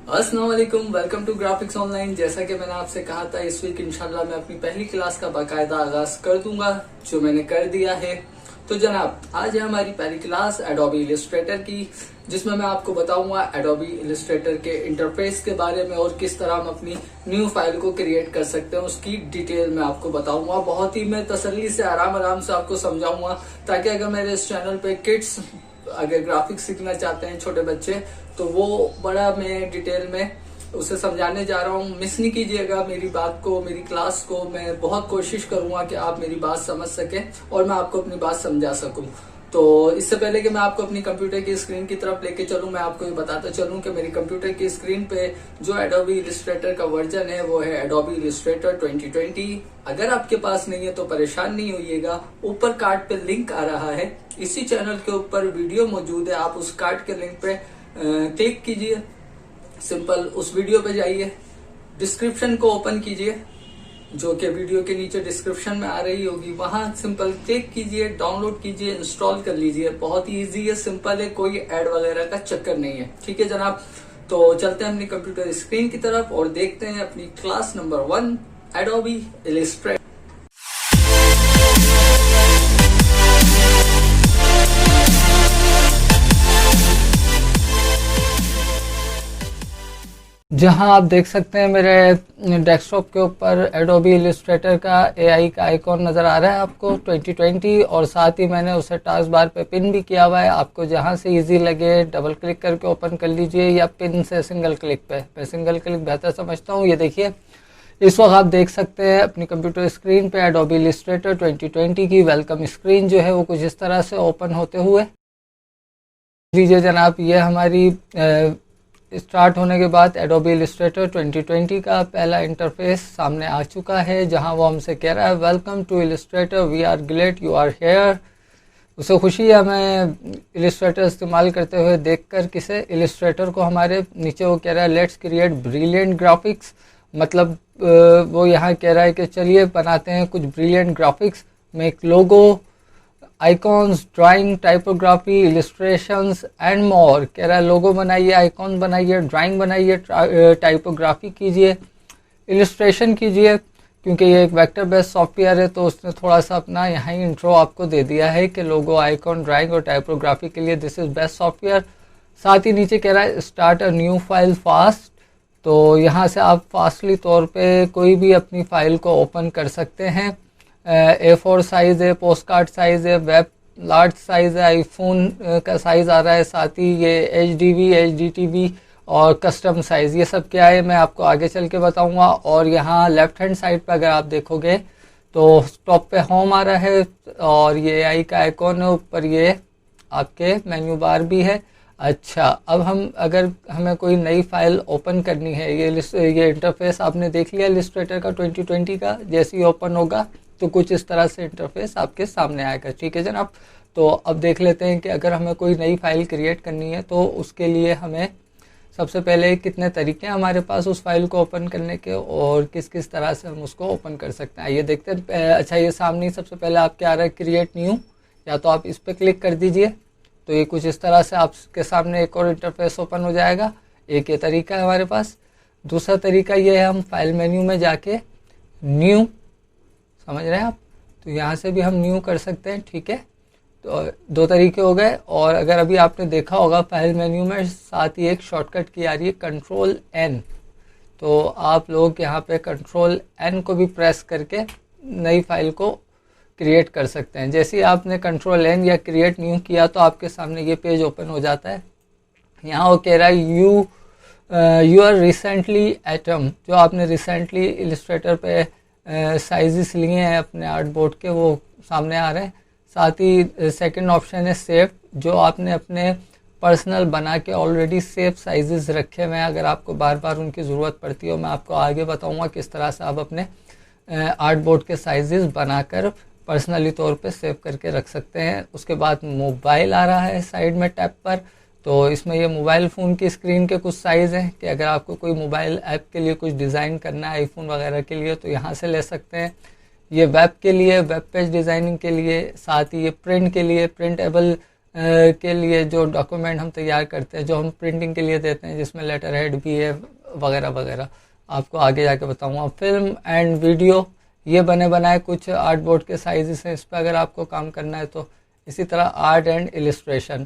अस्सलाम वालेकुम, welcome to graphics online. जैसा कि मैंने आपसे कहा था, इस वीक इंशाल्लाह मैं अपनी पहली क्लास का बाकायदा आगाज कर दूंगा, जो मैंने कर दिया है। तो जनाब, आज है हमारी पहली क्लास एडोबी इलस्ट्रेटर की, जिसमें मैं आपको बताऊंगा एडोबी इलस्ट्रेटर के इंटरफेस के बारे में और किस तरह हम अपनी न्यू फाइल को क्रिएट कर सकते हैं, उसकी डिटेल में आपको बताऊंगा। बहुत ही मैं तसल्ली से आराम आराम से आपको समझाऊंगा, ताकि अगर मेरे इस चैनल पे किड्स अगर ग्राफिक्स सीखना चाहते हैं, छोटे बच्चे, तो वो बड़ा मैं डिटेल में उसे समझाने जा रहा हूँ। मिस नहीं कीजिएगा मेरी बात को, मेरी क्लास को। मैं बहुत कोशिश करूंगा कि आप मेरी बात समझ सकें और मैं आपको अपनी बात समझा सकूं। तो इससे पहले कि मैं आपको अपनी कंप्यूटर की स्क्रीन की तरफ लेके चलूं, मैं आपको ये बताता चलूं कि मेरी कंप्यूटर की स्क्रीन पे जो एडोबी इलस्ट्रेटर का वर्जन है वो है एडोबी इलस्ट्रेटर 2020। अगर आपके पास नहीं है तो परेशान नहीं होइएगा, ऊपर कार्ड पे लिंक आ रहा है, इसी चैनल के ऊपर वीडियो मौजूद है, आप उस कार्ड के लिंक पे क्लिक कीजिए। सिंपल उस वीडियो पे जाइए, डिस्क्रिप्शन को ओपन कीजिए, जो कि वीडियो के नीचे डिस्क्रिप्शन में आ रही होगी, वहां सिंपल क्लिक कीजिए, डाउनलोड कीजिए, इंस्टॉल कर लीजिए। बहुत ही इजी है, सिंपल है, कोई ऐड वगैरह का चक्कर नहीं है। ठीक है जनाब, तो चलते हैं अपनी कंप्यूटर स्क्रीन की तरफ और देखते हैं अपनी क्लास नंबर 1 एडोबी इलस्ट्रेटर। जहां आप देख सकते हैं मेरे डेस्कटॉप के ऊपर एडोबी इलस्ट्रेटर का एआई का आइकॉन नज़र आ रहा है आपको 2020, और साथ ही मैंने उसे टास्क बार पे पिन भी किया हुआ है। आपको जहां से इजी लगे डबल क्लिक करके ओपन कर लीजिए, या पिन से सिंगल क्लिक पे। मैं सिंगल क्लिक बेहतर समझता हूं। ये देखिए, इस वक्त आप देख सकते हैं अपनी कंप्यूटर स्क्रीन पे एडोबी इलस्ट्रेटर 2020 की वेलकम स्क्रीन जो है वो कुछ इस तरह से ओपन होते हुए लीजिए जनाब। ये हमारी स्टार्ट होने के बाद एडोबी इलस्ट्रेटर 2020 का पहला इंटरफेस सामने आ चुका है, जहां वो हमसे कह रहा है welcome to Illustrator, we are glad you are here. उसे खुशी है हमें इलस्ट्रेटर इस्तेमाल करते हुए देखकर। किसे? इलस्ट्रेटर को। हमारे नीचे वो कह रहा है लेट्स क्रिएट ब्रिलियंट ग्राफिक्स, मतलब वो यहाँ कह रहा है कि चलिए बनाते हैं कुछ brilliant graphics, make logo, icons, drawing, typography, illustrations and more. कह रहा है लोगो बनाइए, आइकॉन बनाइए, ड्राइंग बनाइए, टाइपोग्राफी कीजिए, इलस्ट्रेशन कीजिए। क्योंकि ये एक वेक्टर बेस्ड सॉफ्टवेयर है, तो उसने थोड़ा सा अपना यहाँ ही इंट्रो आपको दे दिया है कि लोगो, आइकॉन, ड्राइंग और टाइपोग्राफी के लिए दिस इज बेस्ट सॉफ्टवेयर। साथ ही नीचे कह रहा है start a new file fast, तो यहाँ से आप फास्टली तौर पे कोई भी अपनी फाइल को ओपन कर सकते हैं। A4 साइज़ है, पोस्ट कार्ड साइज़ है, वेब लार्ज साइज़ है, आईफोन का साइज़ आ रहा है, साथ ही ये HDV, HDTV और कस्टम साइज़, ये सब क्या है मैं आपको आगे चल के बताऊंगा। और यहाँ लेफ्ट हैंड साइड पर अगर आप देखोगे तो टॉप पे होम आ रहा है, और ये AI का आइकॉन है, ऊपर ये आपके मेन्यू बार भी है। अच्छा, अब अगर हमें कोई नई फाइल ओपन करनी है, ये इंटरफेस आपने देख लिया इलस्ट्रेटर का 2020 का। जैसे ही ओपन होगा तो कुछ इस तरह से इंटरफेस आपके सामने आएगा। ठीक है जनाब, तो अब देख लेते हैं कि अगर हमें कोई नई फाइल क्रिएट करनी है तो उसके लिए हमें सबसे पहले कितने तरीके हैं हमारे पास उस फाइल को ओपन करने के, और किस किस तरह से हम उसको ओपन कर सकते हैं, ये देखते हैं। अच्छा, ये सामने सबसे पहले आपके आ रहा है क्रिएट न्यू, या तो आप इस पर क्लिक कर दीजिए, तो ये कुछ इस तरह से आपके सामने एक और इंटरफेस ओपन हो जाएगा। एक ये तरीका है हमारे पास। दूसरा तरीका ये है, हम फाइल मेन्यू में जाके न्यू, समझ रहे हैं आप, तो यहाँ से भी हम न्यू कर सकते हैं। ठीक है, तो दो तरीके हो गए। और अगर अभी आपने देखा होगा फाइल मेन्यू में साथ ही एक शॉर्टकट की आ रही है कंट्रोल N, तो आप लोग यहाँ पे कंट्रोल N को भी प्रेस करके नई फाइल को क्रिएट कर सकते हैं। जैसे ही आपने कंट्रोल N या क्रिएट न्यू किया तो आपके सामने ये पेज ओपन हो जाता है। यहाँ वो कह रहा है यू आर रिसेंटली एटम, जो आपने रिसेंटली इलस्ट्रेटर पे साइजेस लिए हैं अपने आर्ट बोर्ड के, वो सामने आ रहे हैं। साथ ही सेकंड ऑप्शन है सेव, जो आपने अपने पर्सनल बना के ऑलरेडी सेव साइजेस रखे हुए हैं। अगर आपको बार बार उनकी ज़रूरत पड़ती हो, मैं आपको आगे बताऊंगा किस तरह से आप अपने आर्ट बोर्ड के साइजेस बनाकर पर्सनली तौर पे सेव करके रख सकते हैं। उसके बाद मोबाइल आ रहा है साइड में टैब पर, तो इसमें ये मोबाइल फ़ोन की स्क्रीन के कुछ साइज़ हैं कि अगर आपको कोई मोबाइल ऐप के लिए कुछ डिज़ाइन करना है आईफोन वगैरह के लिए, तो यहाँ से ले सकते हैं। ये वेब के लिए, वेब पेज डिज़ाइनिंग के लिए, साथ ही ये प्रिंट के लिए, प्रिंटेबल के लिए जो डॉक्यूमेंट हम तैयार करते हैं, जो हम प्रिंटिंग के लिए देते हैं, जिसमें लेटर हेड भी है वगैरह वगैरह, आपको आगे जाके बताऊंगा। फिल्म एंड वीडियो, ये बने बनाए कुछ आर्ट बोर्ड के साइज़ हैं, इस पर अगर आपको काम करना है तो। इसी तरह आर्ट एंड इलिस्ट्रेशन।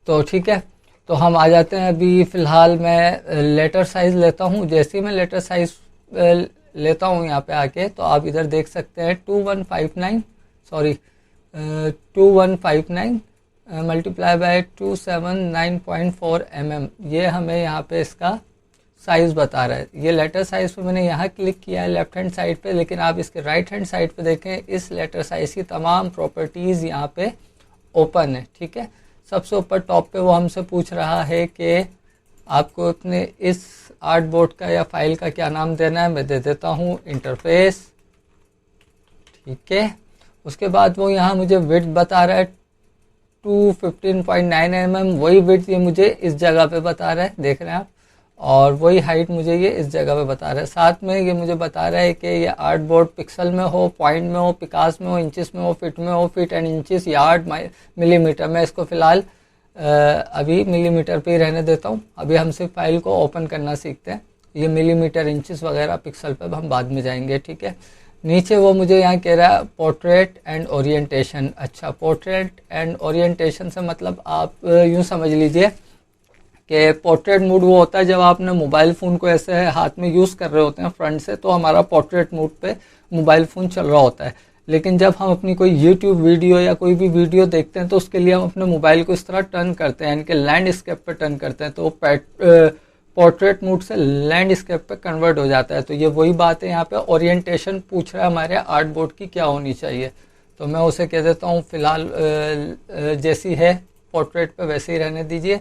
तो ठीक है, तो हम आ जाते हैं। अभी फ़िलहाल मैं लेटर साइज़ लेता हूँ। जैसे ही मैं लेटर साइज़ लेता हूँ यहाँ पे आके, तो आप इधर देख सकते हैं 2159 सॉरी 2159 मल्टीप्लाई बाय 279.4 mm, ये हमें यहाँ पे इसका साइज़ बता रहा है। ये लेटर साइज़ पे मैंने यहाँ क्लिक किया है लेफ्ट हैंड साइड पे, लेकिन आप इसके राइट हैंड साइड पे देखें, इस लेटर साइज़ की तमाम प्रॉपर्टीज़ यहाँ पे ओपन है। ठीक है, सबसे ऊपर टॉप पे वो हमसे पूछ रहा है कि आपको अपने इस आर्ट बोर्ड का या फाइल का क्या नाम देना है। मैं दे देता हूँ इंटरफेस। ठीक है, उसके बाद वो यहाँ मुझे विड्थ बता रहा है 215.9 mm, वही विड्थ ये मुझे इस जगह पे बता रहा है, देख रहे हैं आप, और वही हाइट मुझे ये इस जगह पे बता रहा है। साथ में ये मुझे बता रहा है कि ये आर्ट बोर्ड पिक्सल में हो, पॉइंट में हो, पिकास में हो, इंचेस में हो, फिट में हो, fit and inches, yard, millimetre. मैं इसको फ़िलहाल अभी मिलीमीटर पे ही रहने देता हूँ। अभी हम सिर्फ फाइल को ओपन करना सीखते हैं। ये मिलीमीटर, इंचेस वगैरह पिक्सल पे हम बाद में जाएंगे। ठीक है, नीचे वो मुझे यहाँ कह रहा है पोर्ट्रेट एंड ओरिएंटेशन। अच्छा, पोर्ट्रेट एंड ओरिएंटेशन से मतलब आप यूँ समझ लीजिए कि पोर्ट्रेट मोड वो होता है जब आपने मोबाइल फ़ोन को ऐसे हाथ में यूज़ कर रहे होते हैं फ्रंट से, तो हमारा पोर्ट्रेट मोड पे मोबाइल फ़ोन चल रहा होता है। लेकिन जब हम अपनी कोई यूट्यूब वीडियो या कोई भी वीडियो देखते हैं, तो उसके लिए हम अपने मोबाइल को इस तरह टर्न करते हैं, यानी कि लैंडस्केप पे टर्न करते हैं, तो पोर्ट्रेट मोड से लैंडस्केप पे कन्वर्ट हो जाता है। तो ये वही बात है, यहाँ पे ओरिएंटेशन पूछ रहा है हमारे आर्ट बोर्ड की क्या होनी चाहिए। तो मैं उसे कह देता हूँ फ़िलहाल जैसी है पोर्ट्रेट पे वैसे ही रहने दीजिए।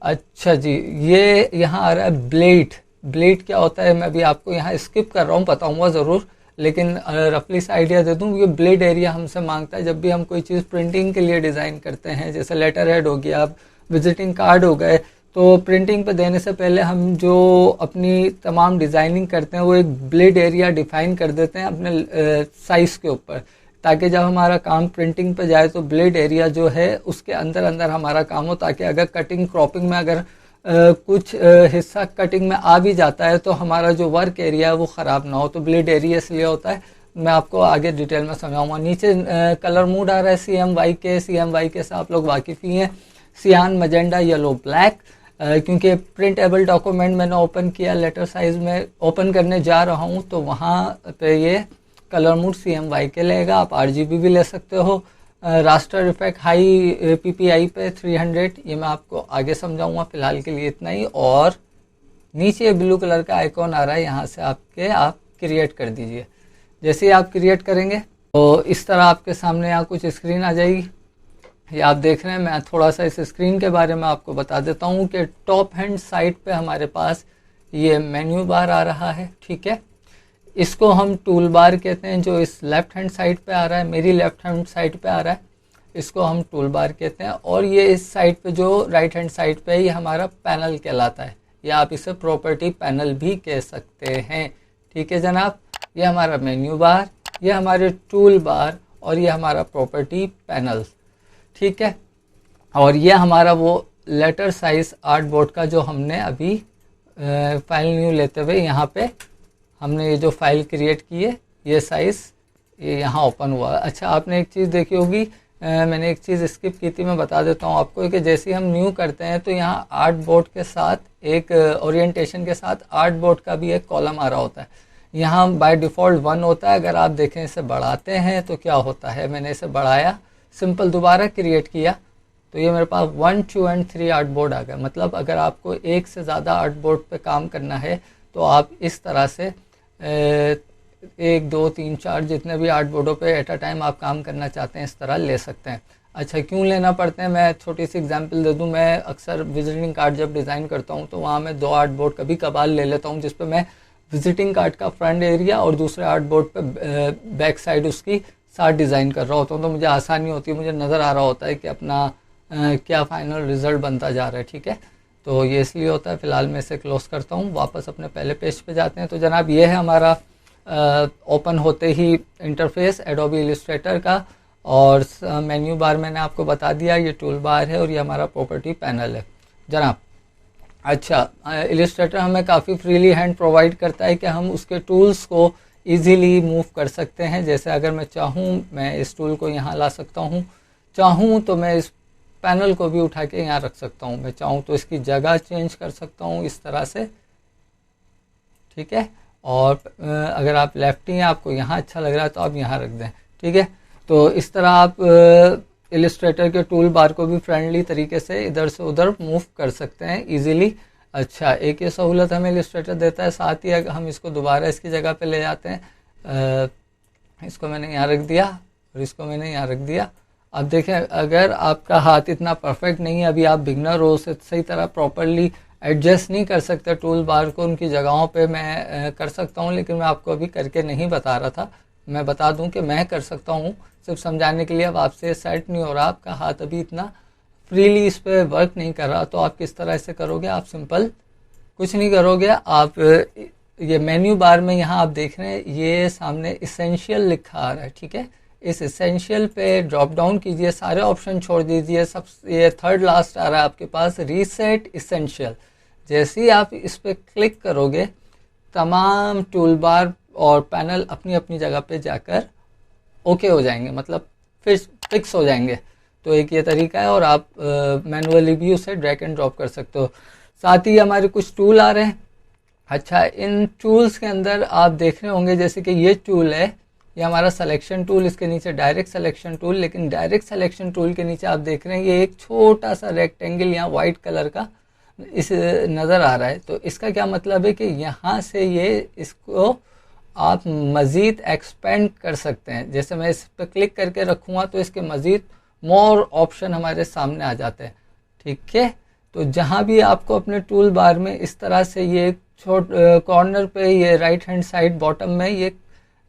अच्छा जी, ये यहाँ आ रहा है ब्लेड। ब्लेड क्या होता है मैं अभी आपको यहाँ स्किप कर रहा हूँ, बताऊँगा ज़रूर, लेकिन रफली सा आइडिया दे दूँ। ये ब्लेड एरिया हमसे मांगता है जब भी हम कोई चीज़ प्रिंटिंग के लिए डिज़ाइन करते हैं, जैसे लेटर हेड हो गया, विजिटिंग कार्ड हो गए, तो प्रिंटिंग पे देने से पहले हम जो अपनी तमाम डिज़ाइनिंग करते हैं वो एक ब्लेड एरिया डिफाइन कर देते हैं अपने साइज़ के ऊपर, ताकि जब हमारा काम प्रिंटिंग पे जाए तो ब्लेड एरिया जो है उसके अंदर अंदर हमारा काम हो, ताकि अगर कटिंग क्रॉपिंग में अगर कुछ हिस्सा कटिंग में आ भी जाता है तो हमारा जो वर्क एरिया है वो ख़राब ना हो। तो ब्लेड एरिया इसलिए होता है, मैं आपको आगे डिटेल में समझाऊंगा। नीचे कलर मूड आ रहा है CMYK से आप लोग वाकिफ़ ही हैं, सियान, मजेंडा, येलो, ब्लैक। क्योंकि प्रिंटेबल डॉक्यूमेंट मैंने ओपन किया, लेटर साइज में ओपन करने जा रहा हूँ, तो वहाँ पे ये कलर मूड CMYK लेगा। आप RGB भी ले सकते हो। रास्टर इफेक्ट हाई PPI पे 300, ये मैं आपको आगे समझाऊंगा, फिलहाल के लिए इतना ही। और नीचे ब्लू कलर का आइकॉन आ रहा है, यहाँ से आप क्रिएट कर दीजिए। जैसे ही आप क्रिएट करेंगे तो इस तरह आपके सामने यहाँ कुछ स्क्रीन आ जाएगी, ये आप देख रहे हैं। मैं थोड़ा सा इस स्क्रीन के बारे में आपको बता देता हूँ कि टॉप हैंड साइड पे हमारे पास ये मेन्यू बार आ रहा है। ठीक है, इसको हम टूल बार कहते हैं, जो इस लेफ्ट हैंड साइड पे आ रहा है, मेरी लेफ्ट हैंड साइड पे आ रहा है, इसको हम टूल बार कहते हैं। और ये इस साइड पे जो राइट हैंड साइड पे है, ये हमारा पैनल कहलाता है, या आप इसे प्रॉपर्टी पैनल भी कह सकते हैं। ठीक है जनाब, ये हमारा मेन्यू बार, ये हमारे टूल बार, और ये हमारा प्रॉपर्टी पैनल। ठीक है, और ये हमारा वो लेटर साइज आर्ट बोर्ड का जो हमने अभी फाइल न्यू लेते हुए यहाँ पे हमने ये जो फाइल क्रिएट की है, ये साइज़ ये यहाँ ओपन हुआ। अच्छा, आपने एक चीज़ देखी होगी, मैंने एक चीज़ स्किप की थी, मैं बता देता हूँ आपको कि जैसे हम न्यू करते हैं तो यहाँ आर्ट बोर्ड के साथ एक ओरिएंटेशन के साथ आर्ट बोर्ड का भी एक कॉलम आ रहा होता है। यहाँ बाय डिफ़ॉल्ट 1 होता है। अगर आप देखें इसे बढ़ाते हैं तो क्या होता है, मैंने इसे बढ़ाया, सिंपल दोबारा क्रिएट किया, तो ये मेरे पास 1, 2 एंड 3 आर्ट बोर्ड आ गए। मतलब अगर आपको एक से ज़्यादा आर्ट बोर्ड पे काम करना है तो आप इस तरह से 1, 2, 3, 4 जितने भी आर्ट बोर्डों पे एट अ टाइम आप काम करना चाहते हैं, इस तरह ले सकते हैं। अच्छा, क्यों लेना पड़ते हैं, मैं छोटी सी एग्जांपल दे दूं। मैं अक्सर विजिटिंग कार्ड जब डिज़ाइन करता हूं तो वहां मैं 2 आर्ट बोर्ड कभी कभार ले लेता हूं, जिस पे मैं विजिटिंग कार्ड का फ्रंट एरिया और दूसरे आर्ट बोर्ड पे बैक साइड उसकी साथ डिज़ाइन कर रहा होता हूँ, तो मुझे आसानी होती है, मुझे नज़र आ रहा होता है कि अपना क्या फाइनल रिज़ल्ट बनता जा रहा है। ठीक है, तो ये इसलिए होता है। फ़िलहाल मैं इसे क्लोज़ करता हूँ, वापस अपने पहले पेज पे जाते हैं। तो जनाब, ये है हमारा ओपन होते ही इंटरफेस एडोबी इलस्ट्रेटर का। और मेन्यू बार मैंने आपको बता दिया, ये टूल बार है और ये हमारा प्रॉपर्टी पैनल है जनाब। अच्छा, इलिस्ट्रेटर हमें काफ़ी फ्रीली हैंड प्रोवाइड करता है कि हम उसके टूल्स को इजीली मूव कर सकते हैं। जैसे अगर मैं चाहूँ मैं इस टूल को यहाँ ला सकता हूँ, चाहूँ तो मैं इस पैनल को भी उठा के यहाँ रख सकता हूँ, मैं चाहूँ तो इसकी जगह चेंज कर सकता हूँ इस तरह से, ठीक है। और अगर आप लेफ्टी हैं, आपको यहाँ अच्छा लग रहा है तो आप यहाँ रख दें, ठीक है। तो इस तरह आप इलिस्ट्रेटर के टूल बार को भी फ्रेंडली तरीके से इधर से उधर मूव कर सकते हैं इजीली। अच्छा, एक ये सहूलत हमें इलिस्ट्रेटर देता है, साथ ही अगर हम इसको दोबारा इसकी जगह पे ले जाते हैं, इसको मैंने यहाँ रख दिया और इसको मैंने यहाँ रख दिया। अब देखें, अगर आपका हाथ इतना परफेक्ट नहीं है, अभी आप बिगनर हो, उसे सही तरह प्रॉपरली एडजस्ट नहीं कर सकते टूल बार को उनकी जगहों पे, मैं कर सकता हूँ लेकिन मैं आपको अभी करके नहीं बता रहा था। मैं बता दूं कि मैं कर सकता हूँ सिर्फ समझाने के लिए। अब आपसे सेट नहीं हो रहा, आपका हाथ अभी इतना फ्रीली इस पर वर्क नहीं कर रहा, तो आप किस तरह से करोगे? आप सिंपल कुछ नहीं करोगे, आप ये मेन्यू बार में यहाँ आप देख रहे हैं ये सामने इसेंशियल लिखा आ रहा है, ठीक है। इस इसेंशियल पे ड्रॉप डाउन कीजिए, सारे ऑप्शन छोड़ दीजिए, सब ये थर्ड लास्ट आ रहा है आपके पास रीसेट इसेंशियल। जैसे ही आप इस पर क्लिक करोगे तमाम टूल बार और पैनल अपनी अपनी जगह पे जाकर ओके हो जाएंगे, मतलब फिर फिक्स हो जाएंगे। तो एक ये तरीका है, और आप मैनुअली भी उसे ड्रैग एंड ड्रॉप कर सकते हो। साथ ही हमारे कुछ टूल आ रहे हैं। अच्छा, इन टूल्स के अंदर आप देख रहे होंगे जैसे कि ये टूल है, ये हमारा सिलेक्शन टूल, इसके नीचे डायरेक्ट सिलेक्शन टूल, लेकिन डायरेक्ट सिलेक्शन टूल के नीचे आप देख रहे हैं ये एक छोटा सा रेक्टेंगल यहाँ वाइट कलर का इस नज़र आ रहा है। तो इसका क्या मतलब है कि यहाँ से ये इसको आप मज़ीद एक्सपेंड कर सकते हैं। जैसे मैं इस पर क्लिक करके रखूँगा तो इसके मज़ीद मोर ऑप्शन हमारे सामने आ जाते हैं, ठीक है। तो जहाँ भी आपको अपने टूल बार में इस तरह से ये कॉर्नर पे ये राइट हैंड साइड बॉटम में ये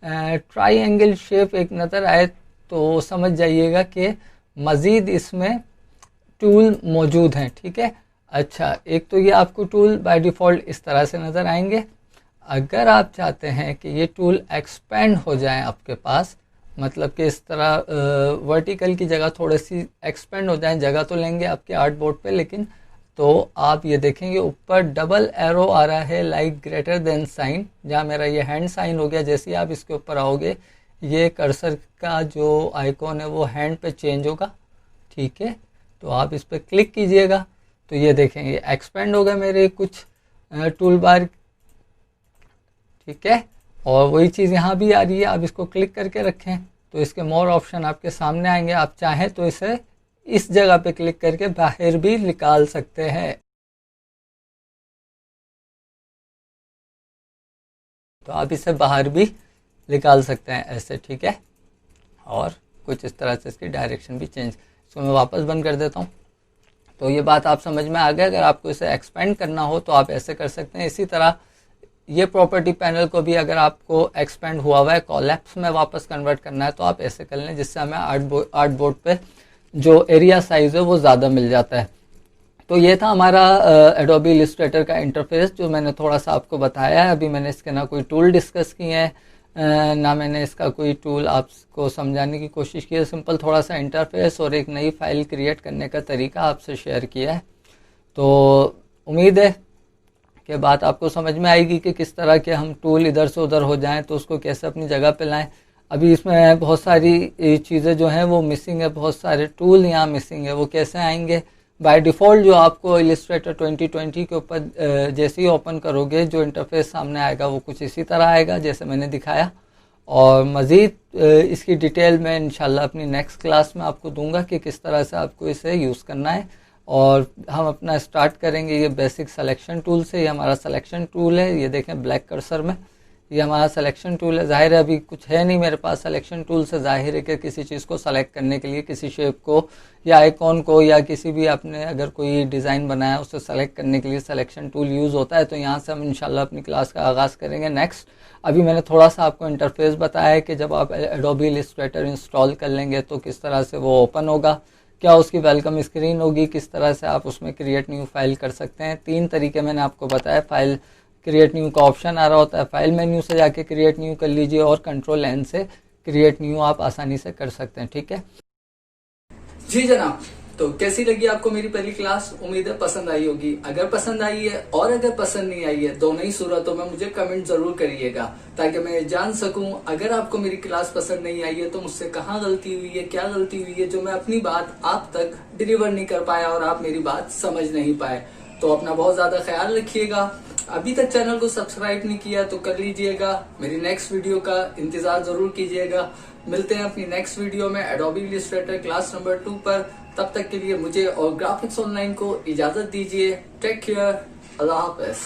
ट्राइंगल शेप एक नज़र आए तो समझ जाइएगा कि मज़ीद इसमें टूल मौजूद हैं, ठीक है। अच्छा, एक तो ये आपको टूल बाय डिफ़ॉल्ट इस तरह से नज़र आएंगे। अगर आप चाहते हैं कि ये टूल एक्सपेंड हो जाए आपके पास, मतलब कि इस तरह वर्टिकल की जगह थोड़ी सी एक्सपेंड हो जाए, जगह तो लेंगे आपके आर्ट बोर्ड पे, लेकिन तो आप ये देखेंगे ऊपर डबल एरो आ रहा है लाइक ग्रेटर देन साइन, जहाँ मेरा ये हैंड साइन हो गया। जैसे ही आप इसके ऊपर आओगे ये कर्सर का जो आइकॉन है वो हैंड पे चेंज होगा, ठीक है। तो आप इस पर क्लिक कीजिएगा तो ये देखेंगे एक्सपेंड हो गए मेरे कुछ टूल बार, ठीक है। और वही चीज़ यहाँ भी आ रही है, आप इसको क्लिक करके रखें तो इसके मोर ऑप्शन आपके सामने आएंगे। आप चाहें तो इसे इस जगह पे क्लिक करके बाहर भी निकाल सकते हैं। तो आप इसे बाहर भी निकाल सकते हैं ऐसे, ठीक है। और कुछ इस तरह से इसकी डायरेक्शन भी चेंज, इसको मैं वापस बंद कर देता हूँ। तो ये बात आप समझ में आ गया। अगर आपको इसे एक्सपेंड करना हो तो आप ऐसे कर सकते हैं। इसी तरह ये प्रॉपर्टी पैनल को भी अगर आपको एक्सपेंड हुआ है कोलैप्स में वापस कन्वर्ट करना है तो आप ऐसे कर लें, जिससे हमें आर्ट बोर्ड पे जो एरिया साइज है वो ज़्यादा मिल जाता है। तो ये था हमारा एडोबी इलिस्ट्रेटर का इंटरफेस जो मैंने थोड़ा सा आपको बताया है। अभी मैंने इसके ना कोई टूल डिस्कस किए हैं ना मैंने इसका कोई टूल आपको समझाने की कोशिश की है। सिंपल थोड़ा सा इंटरफेस और एक नई फाइल क्रिएट करने का तरीका आपसे शेयर किया है। तो उम्मीद है कि बात आपको समझ में आएगी कि किस तरह के हम टूल इधर से उधर हो जाएं तो उसको कैसे अपनी जगह पे लाएं। अभी इसमें बहुत सारी चीज़ें जो हैं वो मिसिंग है, बहुत सारे टूल यहाँ मिसिंग है। वो कैसे आएंगे? बाय डिफ़ॉल्ट जो आपको इलिस्ट्रेटर 2020 के ऊपर जैसे ही ओपन करोगे जो इंटरफेस सामने आएगा वो कुछ इसी तरह आएगा जैसे मैंने दिखाया। और मज़ीद इसकी डिटेल मैं इंशाल्लाह अपनी नेक्स्ट क्लास में आपको दूंगा कि किस तरह से आपको इसे यूज़ करना है। और हम अपना स्टार्ट करेंगे ये बेसिक सिलेक्शन टूल से। ये हमारा सिलेक्शन टूल है, ये देखें ब्लैक कर्सर में, ये हमारा सिलेक्शन टूल है। जाहिर है अभी कुछ है नहीं मेरे पास सिलेक्शन टूल से, जाहिर है कि किसी चीज़ को सेलेक्ट करने के लिए, किसी शेप को या आइकॉन को या किसी भी आपने अगर कोई डिज़ाइन बनाया उसे सेलेक्ट करने के लिए सिलेक्शन टूल यूज़ होता है। तो यहाँ से हम इंशाल्लाह अपनी क्लास का आगाज़ करेंगे नेक्स्ट। अभी मैंने थोड़ा सा आपको इंटरफेस बताया है कि जब आप एडोबी इलिस्ट्रेटर इंस्टॉल कर लेंगे तो किस तरह से वो ओपन होगा, क्या उसकी वेलकम स्क्रीन होगी, किस तरह से आप उसमें क्रिएट न्यू फाइल कर सकते हैं। 3 तरीके मैंने आपको बताया। फाइल क्रिएट न्यू का ऑप्शन आ रहा होता है, फाइल मेन्यू से जाके क्रिएट न्यू कर लीजिए और कंट्रोल एन से क्रिएट न्यू आप आसानी से कर सकते हैं। ठीक है जी जनाब, तो कैसी लगी आपको मेरी पहली क्लास? उम्मीद है पसंद आई होगी। अगर पसंद आई है और अगर पसंद नहीं आई है, दोनों ही सूरतों में मुझे कमेंट जरूर करिएगा ताकि मैं जान सकूं अगर आपको मेरी क्लास पसंद नहीं आई है तो मुझसे कहाँ गलती हुई है, क्या गलती हुई है जो मैं अपनी बात आप तक डिलीवर नहीं कर पाया और आप मेरी बात समझ नहीं पाए। तो अपना बहुत ज्यादा ख्याल रखिएगा। अभी तक चैनल को सब्सक्राइब नहीं किया तो कर लीजिएगा। मेरी नेक्स्ट वीडियो का इंतजार जरूर कीजिएगा। मिलते हैं अपनी नेक्स्ट वीडियो में एडोबी इलस्ट्रेटर क्लास नंबर 2 पर। तब तक के लिए मुझे और ग्राफिक्स ऑनलाइन को इजाजत दीजिए। टेक केयर, अल्लाह हाफिज।